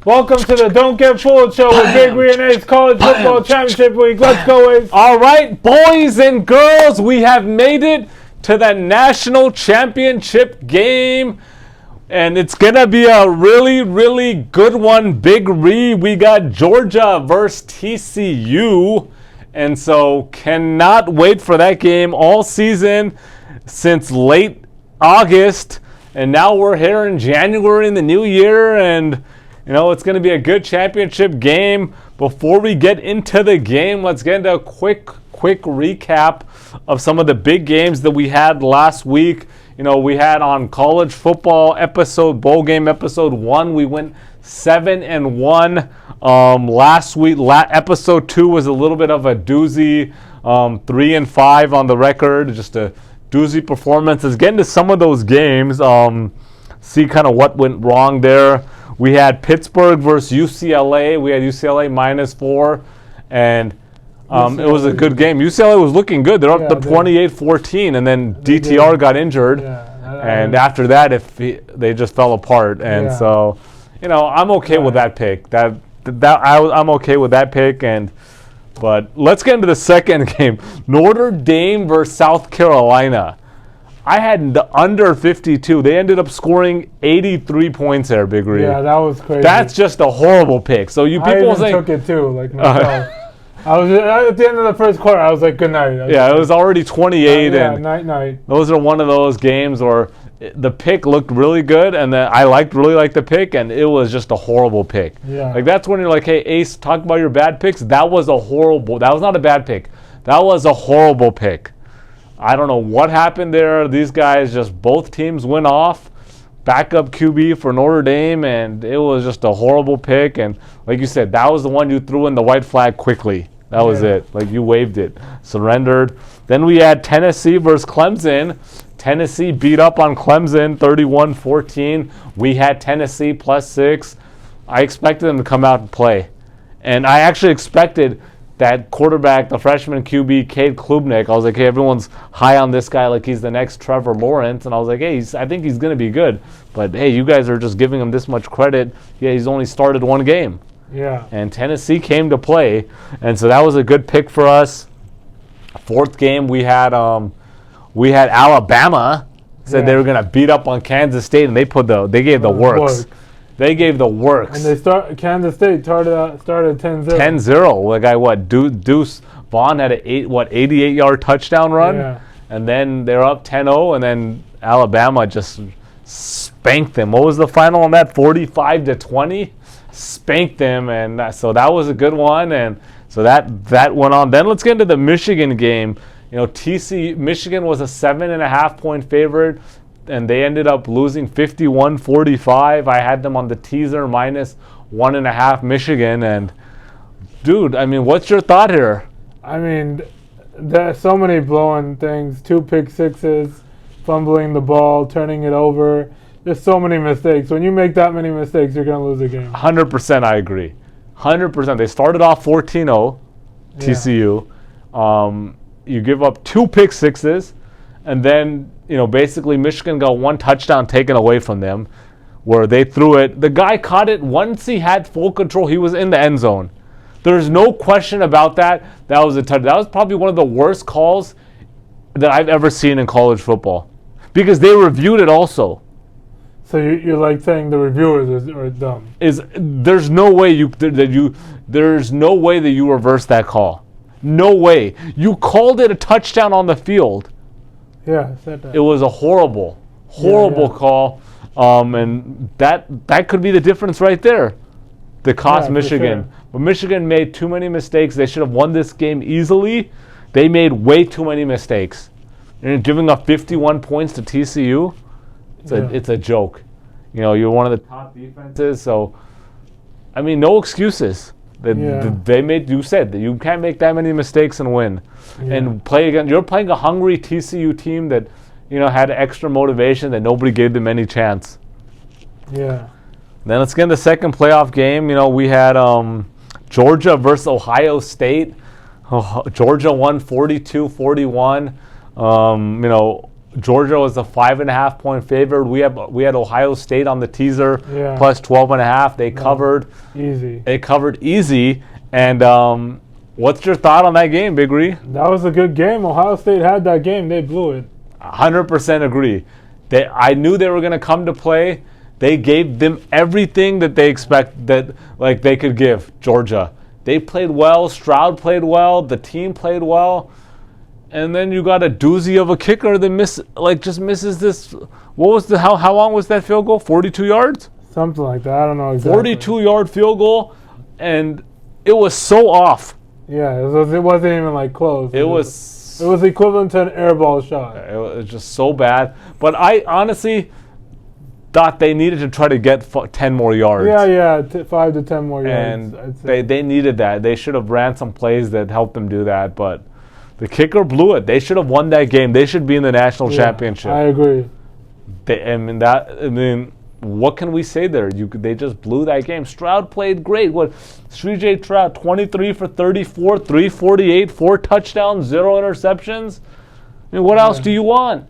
Welcome to the Don't Get Fooled show with Big Ree and Ace College Football Championship Week. Let's go, Ace. All right, boys and girls, we have made it to the national championship game. And it's going to be a really, really good one, Big Ree. We got Georgia versus TCU. And so cannot wait for that game all season since late August. And now we're here in January in the new year. And, you know, it's going to be a good championship game. Before we get into the game, let's get into a quick recap of some of the big games that we had last week. You know, we had on college football episode, bowl game episode 1, we went 7-1. Last week, episode 2 was a little bit of a doozy, 3-5 on the record, just a doozy performance. Let's get into some of those games, see kind of what went wrong there. We had Pittsburgh versus UCLA. We had UCLA -4, and it was a good game. UCLA was looking good. They're up to 28-14, and then DTR got injured. And after that, they just fell apart. And so, you know, I'm okay with that pick. I'm okay with that pick. But let's get into the second game. Notre Dame versus South Carolina. I had the under 52. They ended up scoring 83 points there, Big Ree. Yeah, that was crazy. That's just a horrible pick. So you people I took it too, like myself. I was at the end of the first quarter. I was like, "Good night." It was already 28, and night. Those are one of those games where the pick looked really good, and then I really liked the pick, and it was just a horrible pick. Yeah. Like that's when you're like, "Hey, Ace, talk about your bad picks." That was not a bad pick. That was a horrible pick. I don't know what happened there. These guys both teams went off. Backup QB for Notre Dame, and it was just a horrible pick. And like you said, that was the one you threw in the white flag quickly. That was it. Like you waved it, surrendered. Then we had Tennessee versus Clemson. Tennessee beat up on Clemson 31-14. We had Tennessee +6. I expected them to come out and play. And I actually expected that quarterback, the freshman QB, Cade Klubnik, I was like, hey, everyone's high on this guy like he's the next Trevor Lawrence. And I was like, hey, I think he's going to be good. But, hey, you guys are just giving him this much credit. Yeah, he's only started one game. Yeah. And Tennessee came to play. And so that was a good pick for us. Fourth game, we had Alabama. Said they were going to beat up on Kansas State, and they gave the works. They gave the works. And Kansas State started 10-0. 10-0. Like Deuce Vaughn had an 88-yard touchdown run. Yeah. And then they're up 10-0, and then Alabama just spanked them. What was the final on that? 45-20? Spanked them, and so that was a good one. And so that went on. Then let's get into the Michigan game. You know, Michigan was a 7.5 point favorite, and they ended up losing 51-45. I had them on the teaser -1.5 Michigan. And, dude, I mean, what's your thought here? I mean, there's so many blowing things. 2 pick sixes, fumbling the ball, turning it over. There's so many mistakes. When you make that many mistakes, you're going to lose a game. 100% I agree. 100%. They started off 14-0, TCU. You give up 2 pick sixes, and then, you know, basically Michigan got 1 touchdown taken away from them where they threw it. The guy caught it. Once he had full control, he was in the end zone. There's no question about that. That was a touchdown. That was probably one of the worst calls that I've ever seen in college football because they reviewed it also. So you're like saying the reviewers are dumb. There's no way there's no way that you reverse that call. No way. You called it a touchdown on the field. Yeah, I said that. It was a horrible call. And that could be the difference right there. That cost Michigan. Sure. But Michigan made too many mistakes. They should have won this game easily. They made way too many mistakes. And giving up 51 points to TCU, it's a joke. You know, you're one of the top defenses, so I mean, no excuses. You said that you can't make that many mistakes and win. And play again. You're playing a hungry TCU team that, you know, had extra motivation that nobody gave them any chance. Yeah. Then let's get in the second playoff game. You know, we had Georgia versus Ohio State. Georgia won 42-41. You know, Georgia was a 5.5 point favorite. We had Ohio State on the teaser Yeah. plus 12.5. They covered. Easy. They covered easy. And what's your thought on that game, Big Ree? That was a good game. Ohio State had that game. They blew it. 100% agree. I knew they were going to come to play. They gave them everything that they expect that they could give Georgia. They played well. Stroud played well. The team played well. And then you got a doozy of a kicker that just misses this. What was how long was that field goal? 42 yards? Something like that. I don't know exactly. 42-yard field goal, and it was so off. Yeah, it wasn't even close. It was equivalent to an air ball shot. It was just so bad. But I honestly thought they needed to try to get 10 more yards. Yeah, 5 to 10 more yards. And they needed that. They should have ran some plays that helped them do that. But the kicker blew it. They should have won that game. They should be in the national championship. I agree. What can we say there? They just blew that game. Stroud played great. Sri Stroud, 23 for 34, 348, 4 touchdowns, 0 interceptions. What else do you want?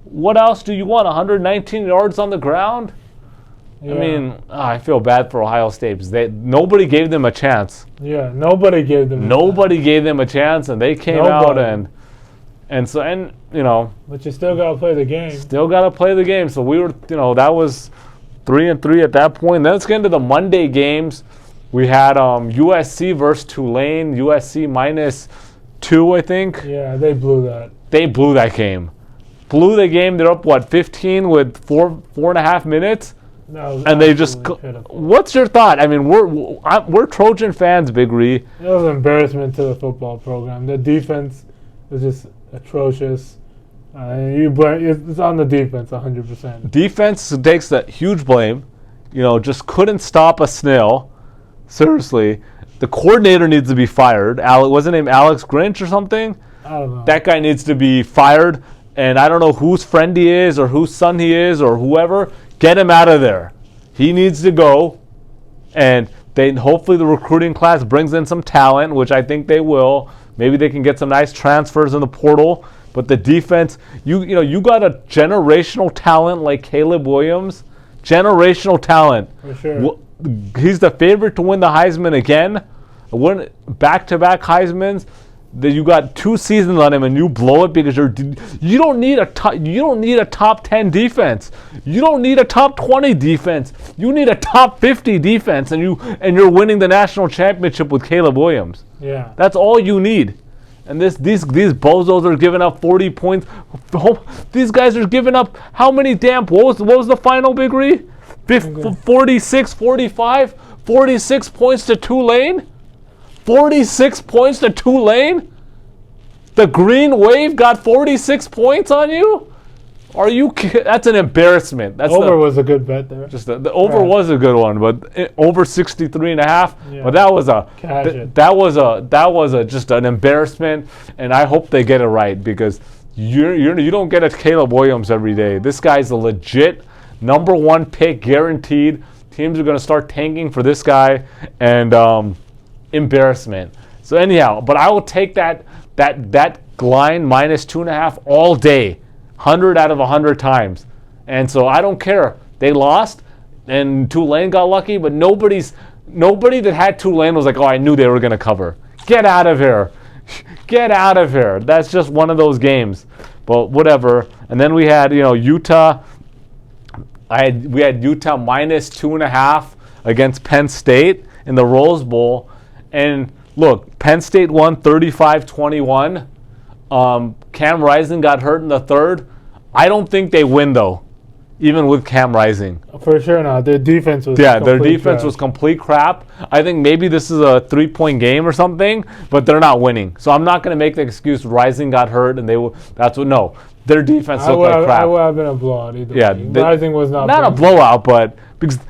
What else do you want? 119 yards on the ground? Yeah. I feel bad for Ohio State because nobody gave them a chance. Yeah, nobody gave them a chance, and they came out and But you still got to play the game. Still got to play the game. So we were, that was 3-3 at that point. Then let's get into the Monday games. We had USC versus Tulane. USC -2, I think. Yeah, they blew that. They blew that game. Blew the game. They're up 15 with 4.5 minutes. And they just. Pitiful. What's your thought? We're Trojan fans, Big Ree. It was an embarrassment to the football program. The defense was just atrocious. It's on the defense 100%. Defense takes that huge blame. Just couldn't stop a snail. Seriously, the coordinator needs to be fired. Wasn't named Alex Grinch or something? I don't know. That guy needs to be fired. And I don't know whose friend he is or whose son he is or whoever. Get him out of there. He needs to go. And hopefully the recruiting class brings in some talent, which I think they will. Maybe they can get some nice transfers in the portal. But the defense, you got a generational talent like Caleb Williams. Generational talent. For sure. He's the favorite to win the Heisman again. Win back-to-back Heismans. You got 2 seasons on him and you blow it because you don't need a top 10 defense. You don't need a top 20 defense. You need a top 50 defense, and you're winning the national championship with Caleb Williams. Yeah. That's all you need. And these bozos are giving up 40 points. These guys are giving up how many what was the final, Big Ree? 46, 45, 46 points to Tulane? 46 points to Tulane? The Green Wave got 46 points on you? Are you kidding? That's an embarrassment. Over was a good bet there. The over was a good one, but over 63.5. Yeah. But that was just an embarrassment, and I hope they get it right because you don't get a Caleb Williams every day. This guy's a legit number 1 pick, guaranteed. Teams are going to start tanking for this guy, and embarrassment. So anyhow, but I will take that line -2.5 all day. 100 out of 100 times. And so I don't care. They lost, and Tulane got lucky, but nobody that had Tulane was like, oh, I knew they were going to cover. Get out of here. Get out of here. That's just one of those games. But whatever. And then we had, Utah. We had Utah -2.5 against Penn State in the Rose Bowl. And look, Penn State won 35-21. Cam Rising got hurt in the third. I don't think they win, though, even with Cam Rising. For sure not. Their defense was was complete crap. I think maybe this is a 3-point game or something, but they're not winning. So I'm not going to make the excuse Rising got hurt and no. Their defense looked like crap. I would have been a blowout either. Yeah, Rising was not a blowout, but because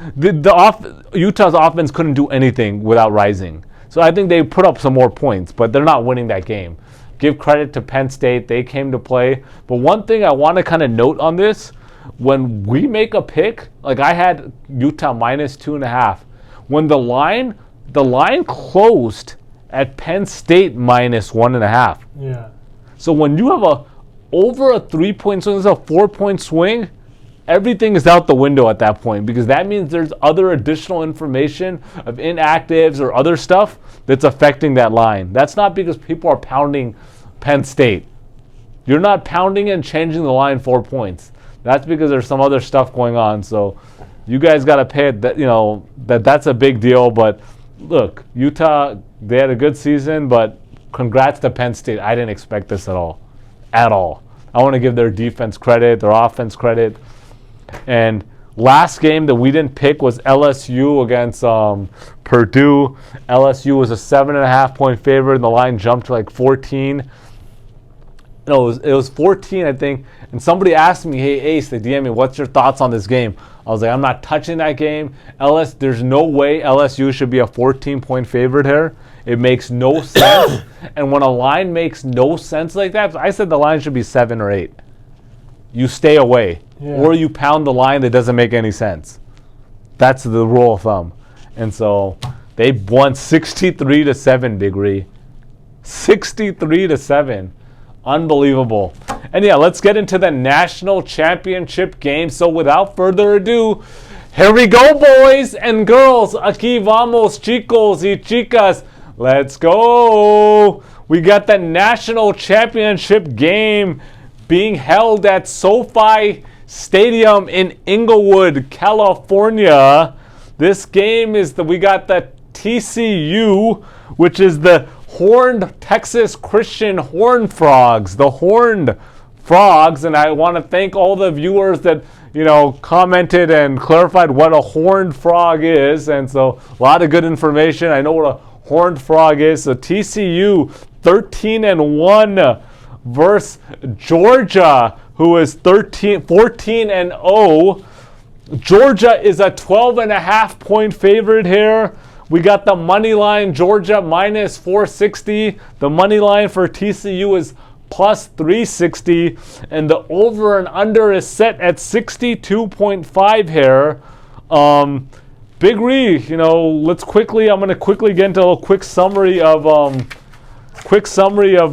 Utah's offense couldn't do anything without Rising. So I think they put up some more points, but they're not winning that game. Give credit to Penn State. They came to play. But one thing I want to kind of note on this, when we make a pick, like I had Utah -2.5. When the line closed at Penn State -1.5. Yeah. So when you have over a 3-point swing, this is a 4-point swing, everything is out the window at that point, because that means there's other additional information of inactives or other stuff that's affecting that line. That's not because people are pounding Penn State. You're not pounding and changing the line 4 points. That's because there's some other stuff going on. So you guys got to pay it. That's a big deal. But look, Utah, they had a good season, but congrats to Penn State. I didn't expect this at all. At all. I want to give their defense credit, their offense credit. And last game that we didn't pick was LSU against Purdue. LSU was a 7.5-point favorite, and the line jumped to like 14. No, it was 14, I think. And somebody asked me, hey, Ace, they DM me, what's your thoughts on this game? I was like, I'm not touching that game. There's no way LSU should be a 14-point favorite here. It makes no sense. And when a line makes no sense like that, I said the line should be 7 or 8. You stay away. Yeah. Or you pound the line that doesn't make any sense. That's the rule of thumb. And so they won 63-7, Big Ree. 63-7. Unbelievable. And yeah, let's get into the national championship game. So without further ado, here we go, boys and girls. Aquí vamos, chicos y chicas. Let's go. We got the national championship game being held at SoFi Stadium in Inglewood, California. This game is we got the TCU, which is the Horned Texas Christian Horned Frogs, the Horned Frogs. And I want to thank all the viewers that commented and clarified what a horned frog is. And so a lot of good information. I know what a horned frog is. So TCU 13-1 versus Georgia, who is 14-0. Georgia is a 12.5-point favorite here. We got the money line, Georgia minus 460. The money line for TCU is plus 360. And the over and under is set at 62.5 here. Big Ree, I'm going to quickly get into a quick summary of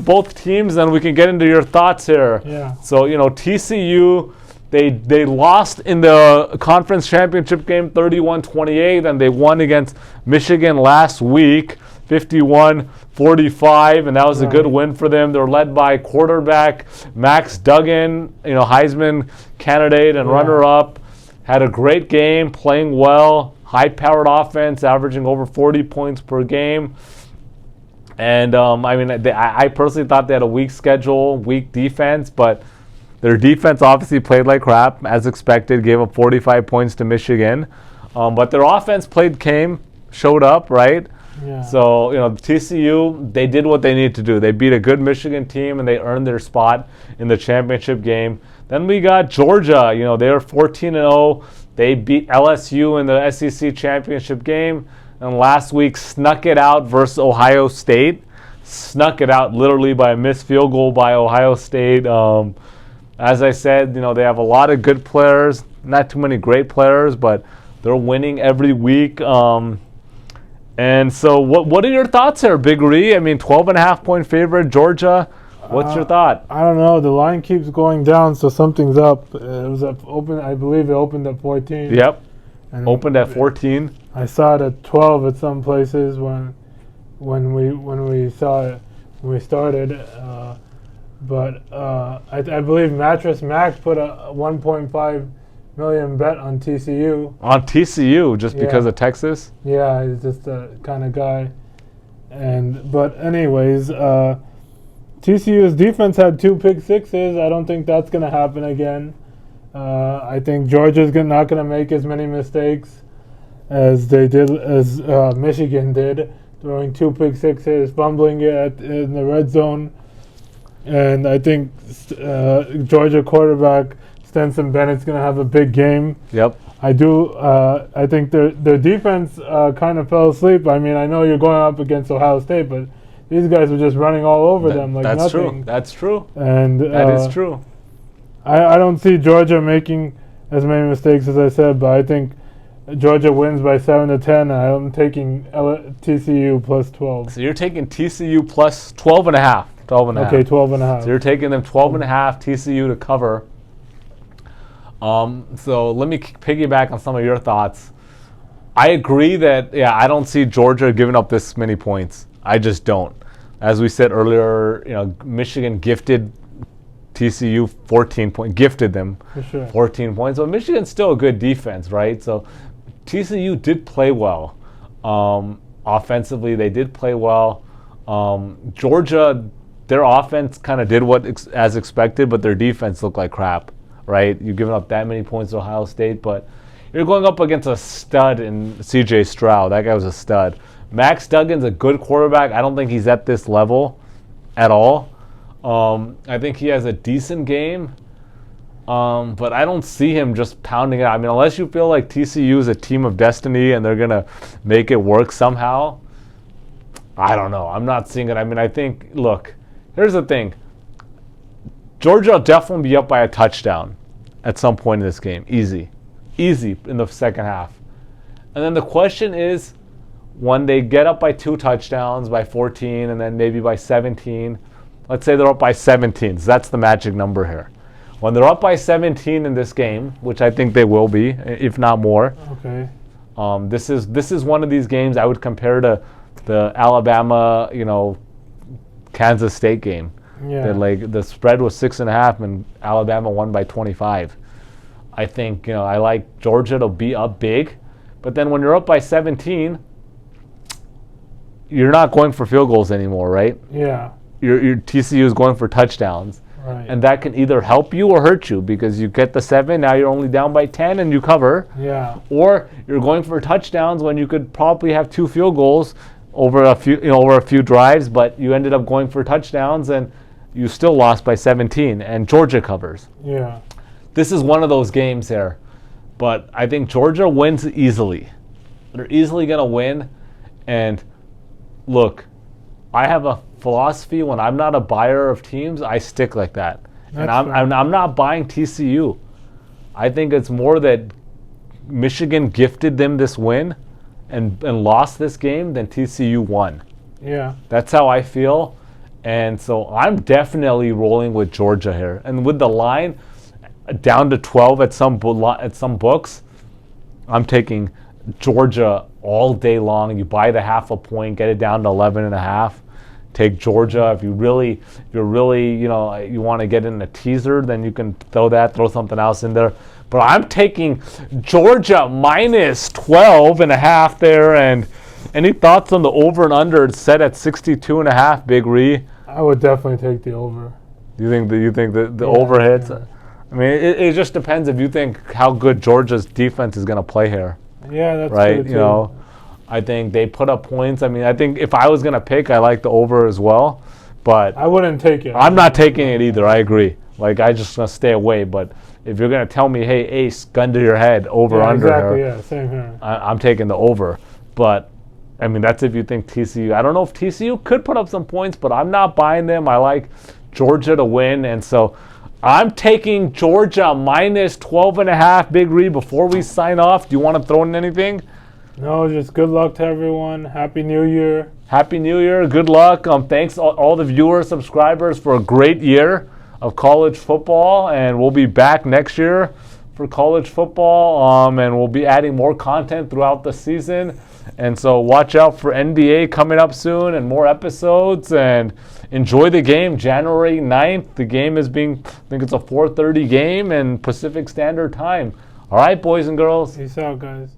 both teams, and we can get into your thoughts here. Yeah. So, TCU, they lost in the conference championship game 31-28, and they won against Michigan last week 51-45, and that was a good win for them. They're led by quarterback Max Duggan, Heisman candidate and runner-up. Had a great game, playing well, high-powered offense, averaging over 40 points per game. And, I personally thought they had a weak schedule, weak defense, but their defense obviously played like crap, as expected, gave up 45 points to Michigan. But their offense showed up, right? Yeah. So, TCU, they did what they need to do. They beat a good Michigan team, and they earned their spot in the championship game. Then we got Georgia. They were 14-0. They beat LSU in the SEC championship game. And last week snuck it out versus Ohio State. Snuck it out literally by a missed field goal by Ohio State. As I said, they have a lot of good players, not too many great players, but they're winning every week. And so what are your thoughts here, Big Ree? 12.5-point favorite, Georgia. What's your thought? I don't know. The line keeps going down, so something's up. It was open. I believe it opened at 14. Yep. And opened at 14. I saw it at 12 at some places when we saw it when we started. But I believe Mattress Mac put a 1.5 million bet on TCU. On TCU, just because of Texas? Yeah, he's just the kind of guy. But anyways, TCU's defense had 2 pick sixes. I don't think that's going to happen again. I think Georgia's not going to make as many mistakes as Michigan did, throwing 2 pick sixes, fumbling it in the red zone. And I think Georgia quarterback Stetson Bennett's going to have a big game. Yep. I think their defense kind of fell asleep. I know you're going up against Ohio State, but these guys were just running all over them like that's nothing. That's true. And that is true. I don't see Georgia making as many mistakes as I said, but I think Georgia wins by 7-10, and I'm taking TCU plus 12. So you're taking TCU plus 12.5. 12 and a half. Okay, 12 and a half. So you're taking them 12 and a half TCU to cover. So let me piggyback on some of your thoughts. I agree that, I don't see Georgia giving up this many points. I just don't. As we said earlier, Michigan gifted TCU 14 points, gifted them 14 points. But Michigan's still a good defense, right? So TCU did play well. Offensively, they did play well. Georgia, their offense kind of did as expected, but their defense looked like crap, right? You've given up that many points to Ohio State, but you're going up against a stud in C.J. Stroud. That guy was a stud. Max Duggan's a good quarterback. I don't think he's at this level at all. I think he has a decent game, but I don't see him just pounding it. I mean, unless you feel like TCU is a team of destiny and they're going to make it work somehow, I don't know. I'm not seeing it. I mean, I think, look, here's the thing. Georgia will definitely be up by a touchdown at some point in this game. Easy in the second half. And then the question is, when they get up by 2 touchdowns, by 14, and then maybe by 17, let's say they're up by 17. So that's the magic number here. When they're up by 17 in this game, which I think they will be, if not more. Okay. This is one of these games I would compare to the Alabama, Kansas State game. Yeah. The spread was 6.5 and Alabama won by 25. I think, I like Georgia to be up big, but then when you're up by 17, you're not going for field goals anymore, right? Yeah. Your TCU is going for touchdowns. Right. And that can either help you or hurt you because you get the 7, now you're only down by 10 and you cover. Yeah. Or you're going for touchdowns when you could probably have 2 field goals over a few drives, but you ended up going for touchdowns and you still lost by 17 and Georgia covers. Yeah. This is one of those games here. But I think Georgia wins easily. They're easily going to win. And look, I have a philosophy when I'm not a buyer of teams, I stick like that. And I'm not buying TCU. I think it's more that Michigan gifted them this win and lost this game than TCU won. Yeah. That's how I feel. And so I'm definitely rolling with Georgia here. And with the line down to 12 at some books, I'm taking Georgia all day long. You buy the half a point, get it down to 11.5. Take Georgia. If you're really, you want to get in a teaser, then you can throw something else in there. But I'm taking Georgia minus 12.5 there. And any thoughts on the over and under? It's set at 62.5. Big Ree. I would definitely take the over. You think the over hits? Yeah. I mean, it just depends if you think how good Georgia's defense is going to play here. Yeah, that's right. True too. I think they put up points. I mean, I think if I was going to pick, I like the over as well. But I wouldn't take it. I'm not taking it either. I agree. I just going to stay away. But if you're going to tell me, hey, Ace, gun to your head, over, under. Exactly, yeah, same here. I'm taking the over. But, I mean, that's if you think TCU. I don't know if TCU could put up some points, but I'm not buying them. I like Georgia to win. And so I'm taking Georgia minus 12.5. Big Ree, before we sign off, do you want to throw in anything? No, just good luck to everyone. Happy New Year. Happy New Year. Good luck. Thanks all the viewers, subscribers for a great year of college football. And we'll be back next year for college football. And we'll be adding more content throughout the season. And so watch out for NBA coming up soon and more episodes. And enjoy the game. January 9th. The game is I think it's a 4:30 game and Pacific Standard Time. All right, boys and girls. Peace out, guys.